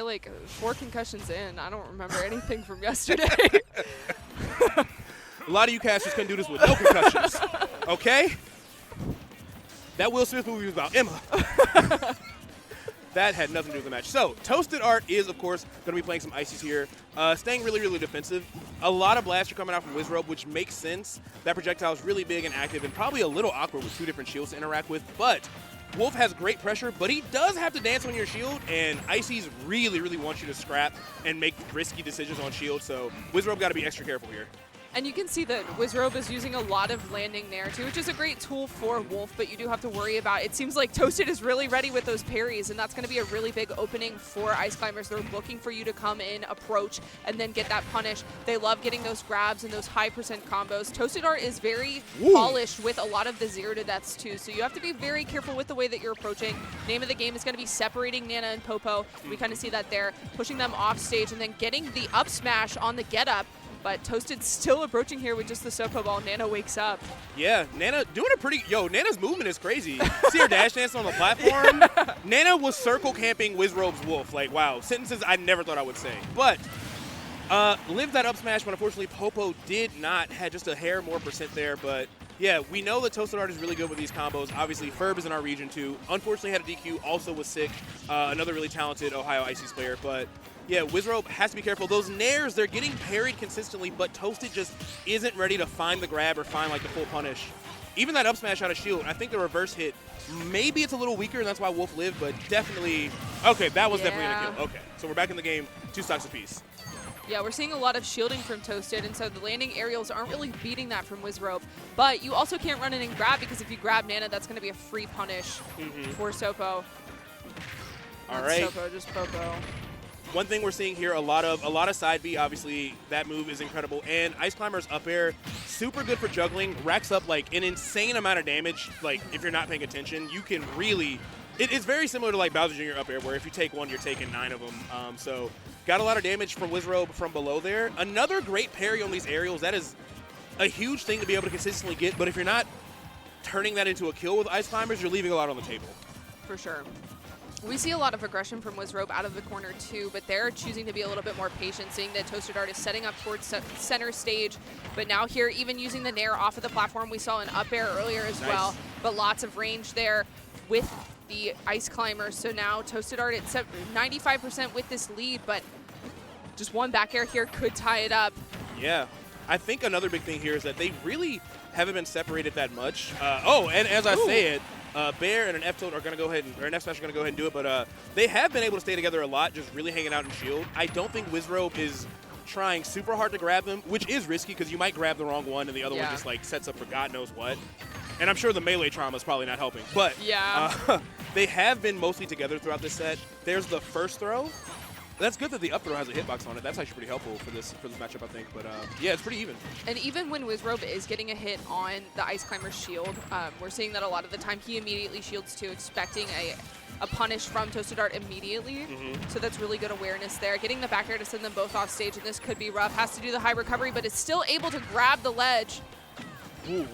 like 4 concussions in. I don't remember anything from yesterday. A lot of you casters couldn't do this with no concussions. Okay? That Will Smith movie was about Emma. That had nothing to do with the match. So, ToastedArt is, of course, going to be playing some ices here. Staying really, really defensive. A lot of blasts are coming out from Wizzrobe, which makes sense. That projectile is really big and active and probably a little awkward with 2 different shields to interact with. But Wolf has great pressure, but he does have to dance on your shield, and Ices really, really wants you to scrap and make risky decisions on shield. So, Wizzrobe got to be extra careful here. And you can see that Wizzrobe is using a lot of landing there too, which is a great tool for Wolf, but you do have to worry about, it seems like Toasted is really ready with those parries, and that's going to be a really big opening for Ice Climbers. They're looking for you to come in, approach, and then get that punish. They love getting those grabs and those high percent combos. ToastedArt is very polished with a lot of the 0 to deaths too, so you have to be very careful with the way that you're approaching. Name of the game is going to be separating Nana and Popo. We kind of see that there, pushing them off stage and then getting the up smash on the get up. But Toasted's still approaching here with just the Sopo ball. Nana wakes up. Yeah, Nana doing a pretty... Yo, Nana's movement is crazy. See her dash dancing on the platform? Yeah. Nana was circle camping Wizzrobe's Wolf. Like, wow, sentences I never thought I would say. But lived that up smash, but unfortunately Popo did not. Had just a hair more percent there. But yeah, we know that ToastedArt is really good with these combos. Obviously, Ferb is in our region too. Unfortunately had a DQ, also was sick. Another really talented Ohio Ices player. But yeah, Wizzrobe has to be careful. Those nairs, they're getting parried consistently, but Toasted just isn't ready to find the grab or find like the full punish. Even that up smash out of shield, I think the reverse hit, maybe it's a little weaker, and that's why Wolf lived, but definitely, okay, that was definitely going to kill. Okay, so we're back in the game, 2 stocks apiece. Yeah, we're seeing a lot of shielding from Toasted, and so the landing aerials aren't really beating that from Wizzrobe. But you also can't run in and grab, because if you grab Nana, that's going to be a free punish for Sopo. All right. Sopo, just Popo. One thing we're seeing here, a lot of side B, obviously, that move is incredible. And Ice Climber's up air, super good for juggling, racks up like an insane amount of damage. Like, if you're not paying attention, you can really, it's very similar to like Bowser Jr. up air, where if you take 1, you're taking 9 of them. So got a lot of damage from Wizzrobe from below there. Another great parry on these aerials. That is a huge thing to be able to consistently get, but if you're not turning that into a kill with Ice Climbers, you're leaving a lot on the table. For sure. We see a lot of aggression from Wizzrobe out of the corner too, but they're choosing to be a little bit more patient, seeing that ToastedArt is setting up towards center stage. But now here, even using the nair off of the platform, we saw an up air earlier as well, but lots of range there with the Ice Climber. So now ToastedArt at 95% with this lead, but just one back air here could tie it up. Yeah. I think another big thing here is that they really haven't been separated that much. And as I say it, Bear and an F-Toad are going to go ahead and, or an F-Smash are going to go ahead and do it, but they have been able to stay together a lot, just really hanging out in shield. I don't think Wizzrobe is trying super hard to grab them, which is risky because you might grab the wrong one and the other one just like sets up for God knows what. And I'm sure the melee trauma is probably not helping, but they have been mostly together throughout this set. There's the first throw. That's good that the up throw has a hitbox on it. That's actually pretty helpful for this matchup, I think. But yeah, it's pretty even. And even when Wizzrobe is getting a hit on the Ice Climber's shield, we're seeing that a lot of the time he immediately shields too, expecting a punish from ToastedArt immediately. So that's really good awareness there. Getting the back air to send them both off stage, and this could be rough. Has to do the high recovery, but is still able to grab the ledge. Ooh.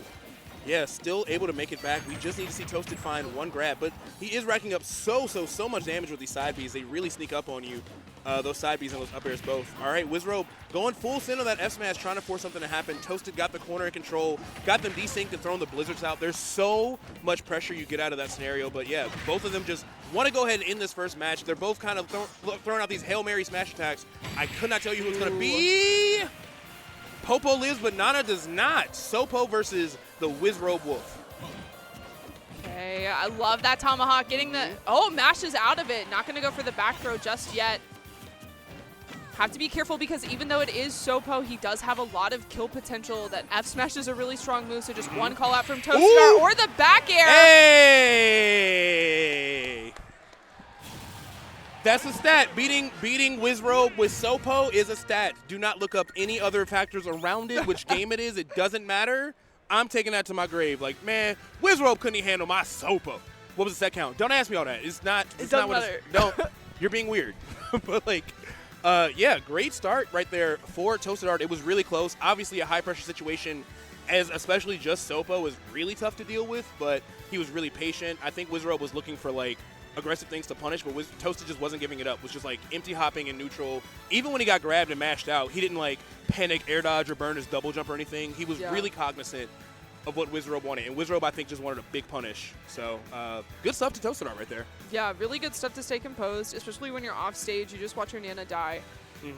Yeah, still able to make it back. We just need to see Toasted find one grab, but he is racking up so much damage with these side Bs. They really sneak up on you, those side Bs and those up airs both. All right, Wizzrobe going full send on that F smash, trying to force something to happen. Toasted got the corner in control, got them desynced and throwing the blizzards out. There's so much pressure you get out of that scenario, but yeah, both of them just want to go ahead and end this first match. They're both kind of throwing out these Hail Mary smash attacks. I could not tell you who it's going to be. Popo lives, but Nana does not. Sopo versus the Wizzrobe Wolf. Okay, I love that tomahawk. Getting the, mashes out of it. Not going to go for the back throw just yet. Have to be careful because even though it is Sopo, he does have a lot of kill potential. That F smash is a really strong move, so just one call out from ToastedArt or the back air. Hey! That's a stat. Beating Wizzrobe with Sopo is a stat. Do not look up any other factors around it, which game it is. It doesn't matter. I'm taking that to my grave. Like, man, Wizzrobe couldn't handle my Sopo. What was the set count? Don't ask me all that. It's not. It doesn't matter. Don't. You're being weird. But like, yeah, great start right there for ToastedArt. It was really close. Obviously, a high pressure situation, as especially just Sopo, is really tough to deal with. But he was really patient. I think Wizzrobe was looking for like aggressive things to punish, but Toasted just wasn't giving it up. Was just like empty hopping in neutral. Even when he got grabbed and mashed out, he didn't like panic, air dodge, or burn his double jump or anything. He was really cognizant of what Wizzrobe wanted, and Wizzrobe, I think, just wanted a big punish. So good stuff to ToastedArt right there. Yeah, really good stuff to stay composed, especially when you're off stage. You just watch your Nana die.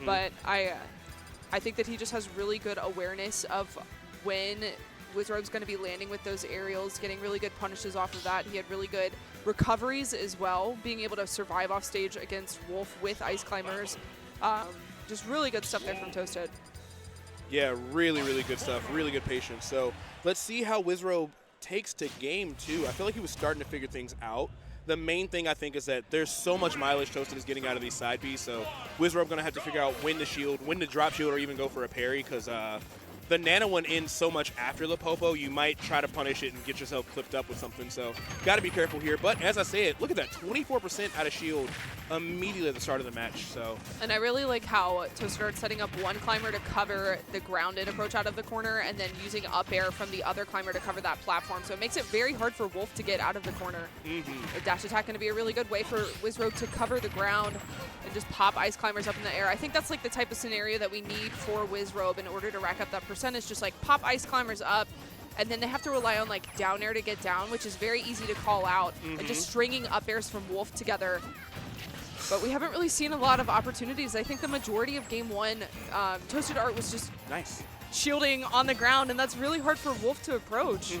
But I think that he just has really good awareness of when Wizzrobe's going to be landing with those aerials, getting really good punishes off of that. He had really good recoveries as well, being able to survive off stage against Wolf with Ice Climbers. Just really good stuff there from Toasted. Yeah, really, really good stuff. Really good patience. So let's see how Wizzrobe takes to game 2. I feel like he was starting to figure things out. The main thing, I think, is that there's so much mileage Toasted is getting out of these side Bs, so Wizzrobe going to have to figure out when to shield, when to drop shield, or even go for a parry, because the Nana one ends so much after the Popo, you might try to punish it and get yourself clipped up with something, so got to be careful here. But as I said, look at that, 24% out of shield immediately at the start of the match. So. And I really like how ToastedArt's setting up one climber to cover the grounded approach out of the corner and then using up air from the other climber to cover that platform. So it makes it very hard for Wolf to get out of the corner. The dash attack going to be a really good way for Wizzrobe to cover the ground and just pop ice climbers up in the air. I think that's like the type of scenario that we need for Wizzrobe in order to rack up that percentage. Just like pop ice climbers up, and then they have to rely on like down air to get down, which is very easy to call out, and just stringing up airs from Wolf together. But we haven't really seen a lot of opportunities. I think the majority of game 1, ToastedArt was just shielding on the ground, and that's really hard for Wolf to approach.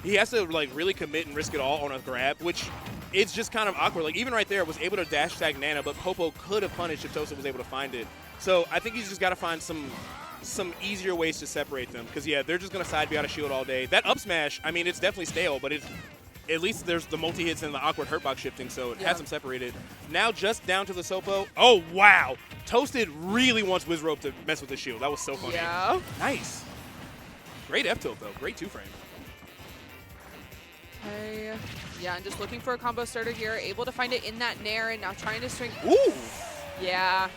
He has to like really commit and risk it all on a grab, which it's just kind of awkward. Like even right there, was able to dash tag Nana, but Popo could have punished if Toasted was able to find it. So I think he's just got to find some easier ways to separate them, because yeah, they're just going to side B out of shield all day. That up smash, I mean, it's definitely stale, but it's at least there's the multi-hits and the awkward hurtbox shifting, so it has them separated. Now just down to the Sopo. Oh, wow. Toasted really wants Wizzrobe to mess with the shield. That was so funny. Yeah. Nice. Great F-tilt, though. Great 2-frame. Okay. Yeah, and just looking for a combo starter here. Able to find it in that nair, and now trying to string. Ooh. Yeah.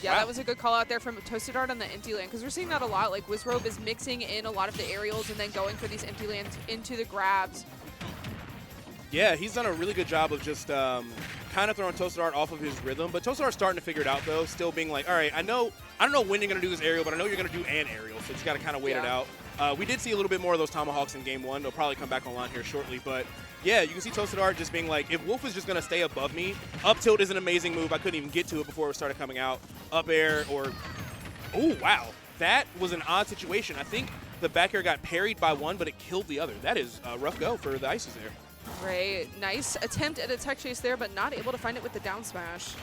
Yeah, that was a good call out there from ToastedArt on the empty land, because we're seeing that a lot. Like Wizzrobe is mixing in a lot of the aerials and then going for these empty lands into the grabs. Yeah, he's done a really good job of just kind of throwing ToastedArt off of his rhythm. But ToastedArt's starting to figure it out, though, still being like, all right, I don't know when you're going to do this aerial, but I know you're going to do an aerial, so you just got to kind of wait it out. We did see a little bit more of those tomahawks in game 1. They'll probably come back online here shortly. But, yeah, you can see ToastedArt just being like, if Wolf is just going to stay above me, up tilt is an amazing move. I couldn't even get to it before it started coming out. Up air or – oh, wow. That was an odd situation. I think the back air got parried by one, but it killed the other. That is a rough go for the Ices there. Great. Nice attempt at a tech chase there, but not able to find it with the down smash.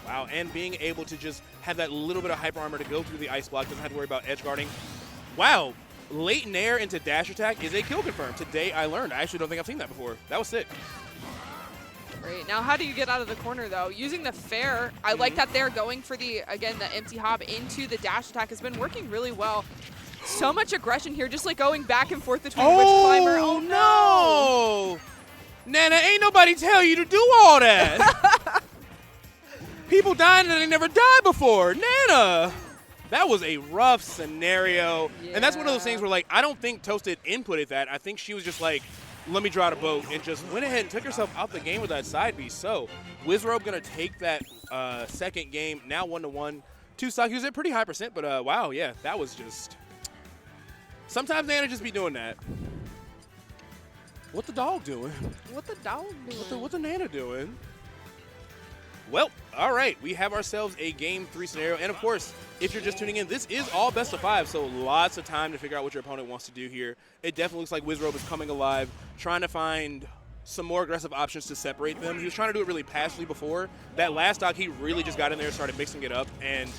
Wow, and being able to just have that little bit of hyper armor to go through the ice block, doesn't have to worry about edge guarding. Wow, late nair into dash attack is a kill confirm. Today I learned. I actually don't think I've seen that before. That was sick. Great. Now how do you get out of the corner, though? Using the fair, I like that they're going for the, again, the empty hop into the dash attack has been working really well. So much aggression here, just like going back and forth between which climber. Oh, no! Nana, ain't nobody tell you to do all that. People dying and they never died before. Nana! That was a rough scenario. Yeah. And that's one of those things where, like, I don't think Toasted inputted that. I think she was just like, let me draw the boat, and just went ahead and took herself out the game with that side B. So Wizzrobe going to take that second game, now 1-1. 2 stock. He was at pretty high percent, but wow, yeah, that was just... Sometimes Nana just be doing that. What the dog doing? What the dog doing? What the Nana doing? Well, all right. We have ourselves a Game 3 scenario. And, of course, if you're just tuning in, this is all best of 5, so lots of time to figure out what your opponent wants to do here. It definitely looks like Wizzrobe is coming alive, trying to find some more aggressive options to separate them. He was trying to do it really passively before. That last stock, he really just got in there and started mixing it up. And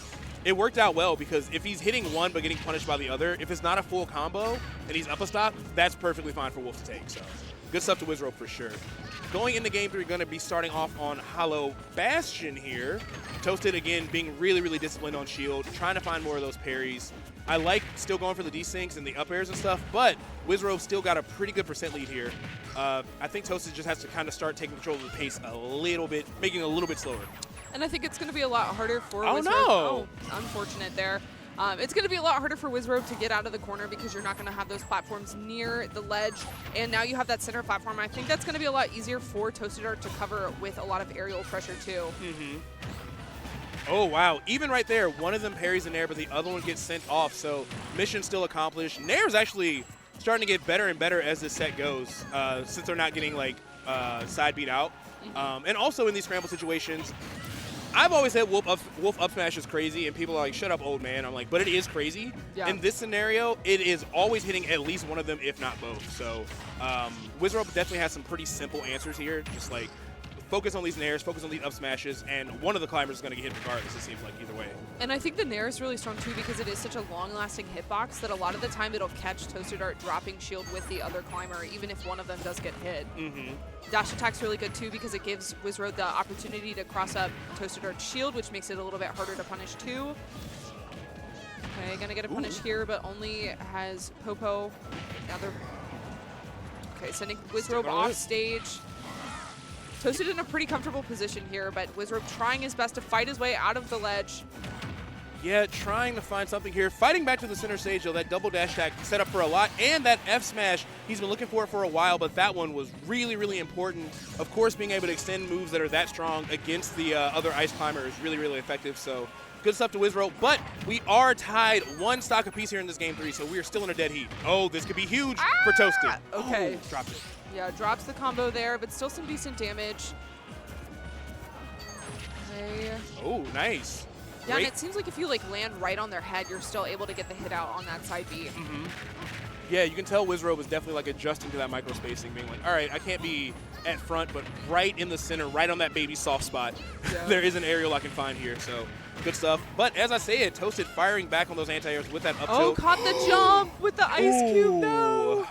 it worked out well, because if he's hitting one but getting punished by the other, if it's not a full combo and he's up a stock, that's perfectly fine for Wolf to take. So good stuff to Wizzrobe for sure. Going into Game 3, going to be starting off on Hollow Bastion here. Toasted, again, being really, really disciplined on shield, trying to find more of those parries. I like still going for the desyncs and the up airs and stuff, but Wizzrobe still got a pretty good percent lead here. I think Toasted just has to kind of start taking control of the pace a little bit, making it a little bit slower. And I think it's going to be a lot harder for Wizzrobe. Oh, unfortunate there. It's going to be a lot harder for Wizzrobe to get out of the corner because you're not going to have those platforms near the ledge. And now you have that center platform. I think that's going to be a lot easier for ToastedArt to cover with a lot of aerial pressure too. Oh, wow. Even right there, one of them parries in there, but the other one gets sent off. So mission still accomplished. Nair's actually starting to get better and better as this set goes, since they're not getting like side beat out. And also in these scramble situations, I've always said Wolf up smash is crazy, and people are like, shut up, old man. I'm like, but it is crazy. Yeah. In this scenario, it is always hitting at least one of them, if not both. So Wizzrobe definitely has some pretty simple answers here. Just like focus on these nairs, focus on these up smashes, and one of the climbers is going to get hit regardless, it seems like, either way. And I think the nair is really strong too because it is such a long-lasting hitbox that a lot of the time it'll catch ToastedArt dropping shield with the other climber, even if one of them does get hit. Dash attack's really good too because it gives Wizzrobe the opportunity to cross up ToastedArt's shield, which makes it a little bit harder to punish too. Okay, gonna get a punish here, but only has Popo. Now they're okay, sending Wizzrobe off stage. Toasted in a pretty comfortable position here, but Wizzrobe trying his best to fight his way out of the ledge. Yeah, trying to find something here. Fighting back to the center stage, though. That double dash attack set up for a lot. And that F smash, he's been looking for it for a while, but that one was really, really important. Of course, being able to extend moves that are that strong against the other ice climber is really, really effective. So good stuff to Wizzrobe. But we are tied one stock apiece here in this game 3, so we are still in a dead heat. Oh, this could be huge for Toasted. Okay. Oh, dropped it. Yeah, drops the combo there, but still some decent damage. Okay. Oh, nice. Yeah, and it seems like if you like land right on their head, you're still able to get the hit out on that side beat. Yeah, you can tell Wizzrobe was definitely like adjusting to that micro spacing, being like, all right, I can't be at front, but right in the center, right on that baby soft spot, there is an aerial I can find here. So good stuff. But as I say it, Toasted firing back on those anti-airs with that up tilt. Oh, caught the jump with the ice cube though.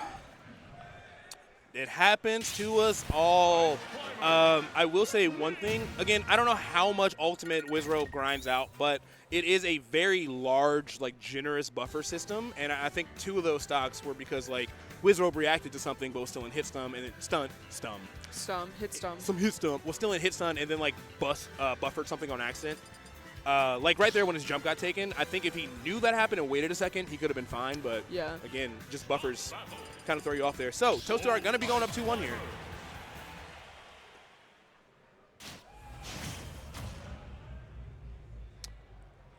It happens to us all. I will say one thing. Again, I don't know how much ultimate Wizzrobe grinds out, but it is a very large, like, generous buffer system. And I think 2 of those stocks were because, like, Wizzrobe reacted to something but was still in hit stun, and it hit stun. Some hit stun. Was still in hit stun and then, like, buffered something on accident. Like right there when his jump got taken, I think if he knew that happened and waited a second, he could have been fine. But yeah, again, just buffers kind of throw you off there. So ToastedArt going to be going up 2-1 here.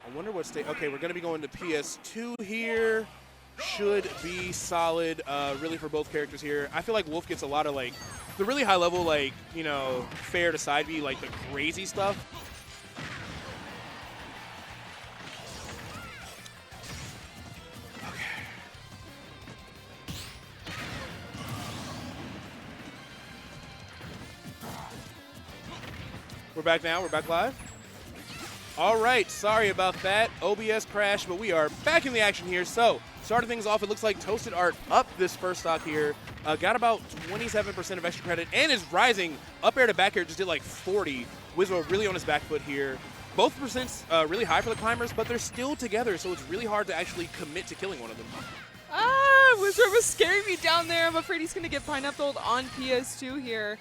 I wonder what state. Okay, we're going to be going to PS2 here. Should be solid, really, for both characters here. I feel like Wolf gets a lot of, like, the really high level, like, you know, fair to side B, like the crazy stuff. We're back now. We're back live. All right. Sorry about that. OBS crash, but we are back in the action here. So, starting things off, it looks like ToastedArt up this first stock here. Got about 27% of extra credit and is rising. Up air to back air just did like 40. Wizzrobe really on his back foot here. Both percents really high for the climbers, but they're still together, so it's really hard to actually commit to killing one of them. Wizzrobe was scaring me down there. I'm afraid he's going to get pineappled on PS2 here.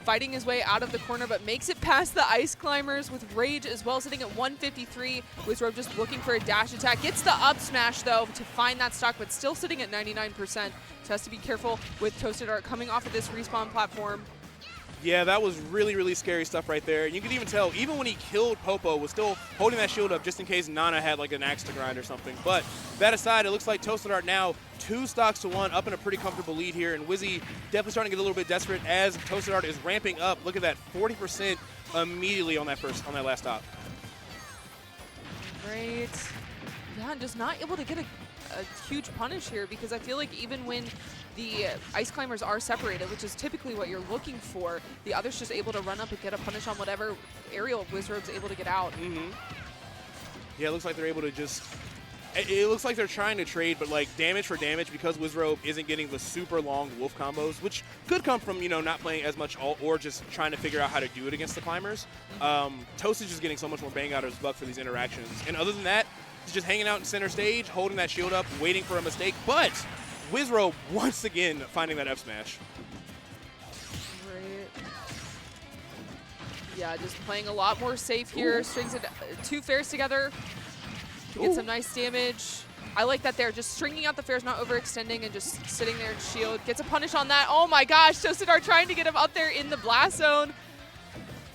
Fighting his way out of the corner, but makes it past the ice climbers with Rage as well, sitting at 153. Wizzrobe just looking for a dash attack. Gets the up smash, though, to find that stock, but still sitting at 99%. So has to be careful with ToastedArt coming off of this respawn platform. Yeah, that was really, really scary stuff right there. You can even tell, even when he killed Popo, was still holding that shield up just in case Nana had like an axe to grind or something. But that aside, it looks like ToastedArt now 2 stocks to 1, up in a pretty comfortable lead here. And Wizzy definitely starting to get a little bit desperate as ToastedArt is ramping up. Look at that, 40% immediately on that last stock. Great. Yeah, just not able to get a huge punish here because I feel like even when the ice climbers are separated, which is typically what you're looking for, the other's just able to run up and get a punish on whatever aerial Wizzrobe's able to get out. Yeah, it looks like they're able to just... It looks like they're trying to trade, but like damage for damage because Wizzrobe isn't getting the super long wolf combos, which could come from, you know, not playing as much ult or just trying to figure out how to do it against the climbers. Toast is just getting so much more bang out of his buck for these interactions. And other than that, he's just hanging out in center stage, holding that shield up, waiting for a mistake. But Wizzrobe once again finding that F smash. Great. Yeah, just playing a lot more safe here. Strings it 2 fairs together. to get some nice damage. I like that they're just stringing out the fares, not overextending, and just sitting there in shield. Gets a punish on that. Oh my gosh, ToastedArt trying to get him up there in the blast zone.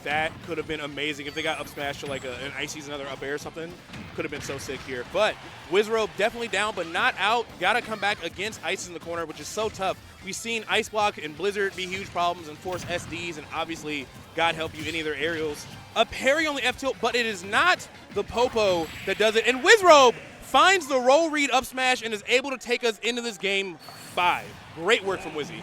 That could have been amazing if they got up smash to like an Icy's another up air or something. Could have been so sick here. But Wizzrobe definitely down, but not out. Got to come back against Ice in the corner, which is so tough. We've seen Ice Block and Blizzard be huge problems and force SDs, and obviously, God help you, any of their aerials. A parry on the F tilt, but it is not the Popo that does it. And Wizzrobe finds the roll read up smash and is able to take us into this game 5. Great work from Wizzy.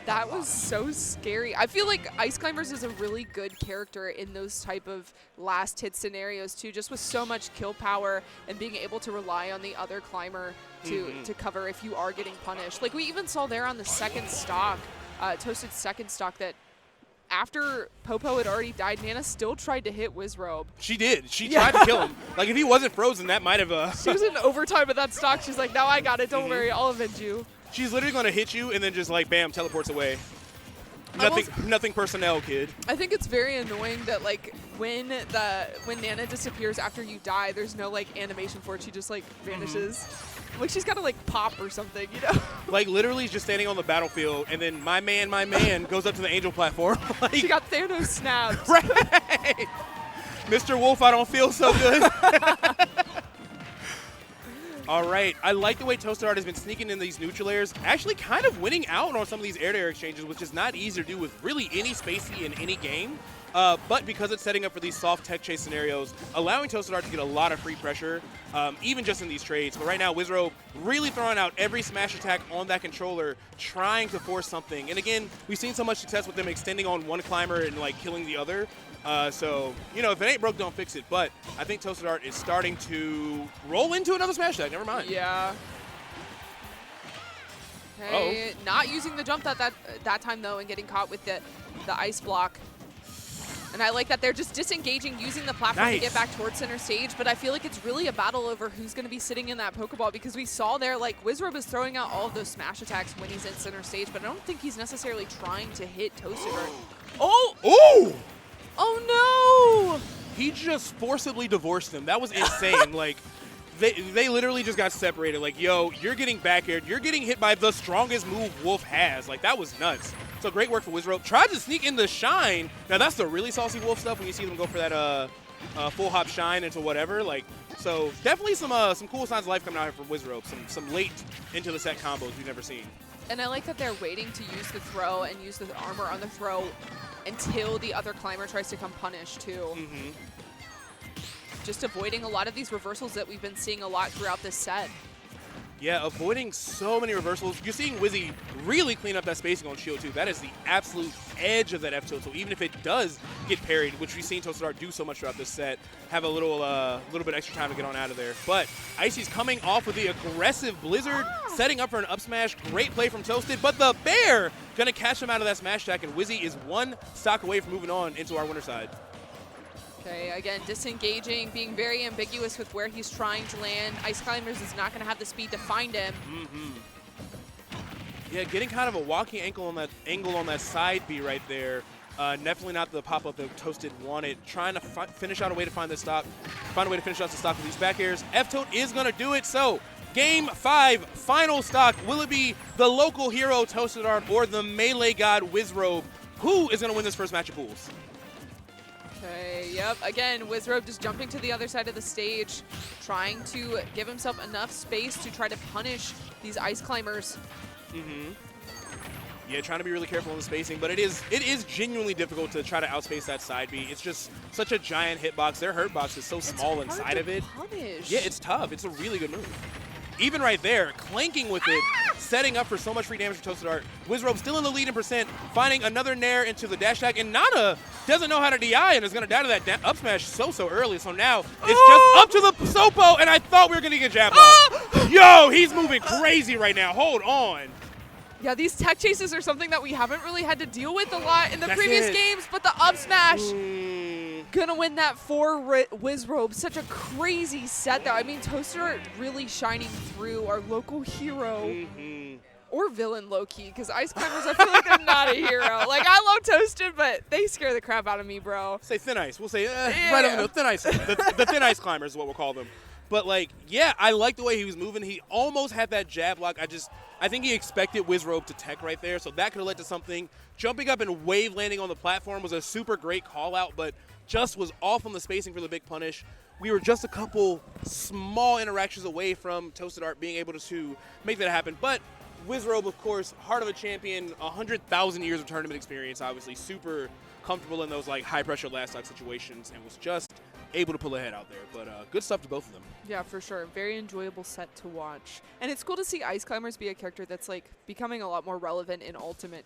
That was so scary. I feel like Ice Climbers is a really good character in those type of last hit scenarios too, just with so much kill power and being able to rely on the other climber to cover if you are getting punished. Like we even saw there on the second stock, Toasted's second stock, that after Popo had already died, Nana still tried to hit Wizzrobe. She did. She tried to kill him. Like if he wasn't frozen, that might have. She was in overtime with that stock. She's like, "No, I got it. Don't worry. I'll avenge you." She's literally going to hit you and then just like, bam, teleports away. Nothing personnel, kid. I think it's very annoying that like when Nana disappears after you die, there's no like animation for it. She just like vanishes. Like she's got to like pop or something, you know? Like literally just standing on the battlefield, and then my man goes up to the angel platform. Like, she got Thanos snapped. Right. Mr. Wolf, I don't feel so good. All right, I like the way ToastedArt has been sneaking in these neutral airs, actually kind of winning out on some of these air-to-air exchanges, which is not easy to do with really any spacey in any game. But because it's setting up for these soft tech chase scenarios, allowing ToastedArt to get a lot of free pressure, even just in these trades. But right now, Wizzrobe really throwing out every smash attack on that controller, trying to force something. And again, we've seen so much success with them extending on one climber and like killing the other. So, you know, if it ain't broke, don't fix it. But I think ToastedArt is starting to roll into another smash attack. Never mind. Yeah. Okay, not using the jump that time, though, and getting caught with the ice block. And I like that they're just disengaging, using the platform to get back towards center stage. But I feel like it's really a battle over who's going to be sitting in that Pokeball, because we saw there, like, Wizzrobe is throwing out all of those smash attacks when he's in center stage, but I don't think he's necessarily trying to hit ToastedArt. Oh! Oh! Oh, no! He just forcibly divorced him. That was insane. Like, they literally just got separated. Like, yo, you're getting back aired. You're getting hit by the strongest move Wolf has. Like, that was nuts. So great work for Wizzrobe. Tried to sneak in the shine. Now, that's the really saucy Wolf stuff when you see them go for that full hop shine into whatever. Like, so definitely some cool signs of life coming out here from Wizzrobe. Some late into the set combos we've never seen. And I like that they're waiting to use the throw and use the armor on the throw until the other climber tries to come punish, too. Just avoiding a lot of these reversals that we've been seeing a lot throughout this set. Yeah, avoiding so many reversals. You're seeing Wizzy really clean up that spacing on shield, too. That is the absolute edge of that F-tilt. So even if it does get parried, which we've seen ToastedArt do so much throughout this set, have a little bit extra time to get on out of there. But Icy's coming off with the aggressive Blizzard, setting up for an up smash. Great play from Toasted, but the bear going to catch him out of that smash attack, and Wizzy is one stock away from moving on into our winner side. Okay, again, disengaging, being very ambiguous with where he's trying to land. Ice Climbers is not going to have the speed to find him. Yeah, getting kind of a walking ankle on that side B right there. Definitely not the pop-up that Toasted wanted. Trying to finish out a way to find the stock. Find a way to finish out the stock with these back airs. F-tilt is going to do it. So, Game 5, final stock. Will it be the local hero ToastedArt or the melee god Wizzrobe? Who is going to win this first match of pools? Okay, yep. Again, Wizzrobe just jumping to the other side of the stage, trying to give himself enough space to try to punish these ice climbers. Yeah, trying to be really careful on the spacing, but it is genuinely difficult to try to outspace that side B. It's just such a giant hitbox. Their hurt box is so small inside of it. Punish. Yeah, it's tough. It's a really good move. Even right there, clanking with it, setting up for so much free damage for ToastedArt. Wizzrobe still in the lead in percent, finding another nair into the dash attack, and Nana doesn't know how to DI and is going to die to that up smash so early. So now it's just up to the Sopo, and I thought we were going to get jab off. Yo, he's moving crazy right now. Hold on. Yeah, these tech chases are something that we haven't really had to deal with a lot in the previous games, but the up smash gonna win that for Wizzrobe. Such a crazy set there. I mean, ToastedArt really shining through, our local hero. Or villain, low-key, because Ice Climbers, I feel like they're not a hero. Like, I love Toasted, but they scare the crap out of me, bro. Say Thin Ice. We'll say right on the Thin Ice. The Thin Ice Climbers is what we'll call them. But, like, yeah, I like the way he was moving. He almost had that jab lock. I think he expected Wizzrobe to tech right there, so that could have led to something. Jumping up and wave landing on the platform was a super great call out, but just was off on the spacing for the big punish. We were just a couple small interactions away from ToastedArt being able to make that happen. But Wizzrobe, of course, heart of a champion, 100,000 years of tournament experience, obviously super comfortable in those like high-pressure last stock situations, and was just able to pull ahead out there. But good stuff to both of them. Yeah, for sure. Very enjoyable set to watch. And it's cool to see Ice Climbers be a character that's like becoming a lot more relevant in Ultimate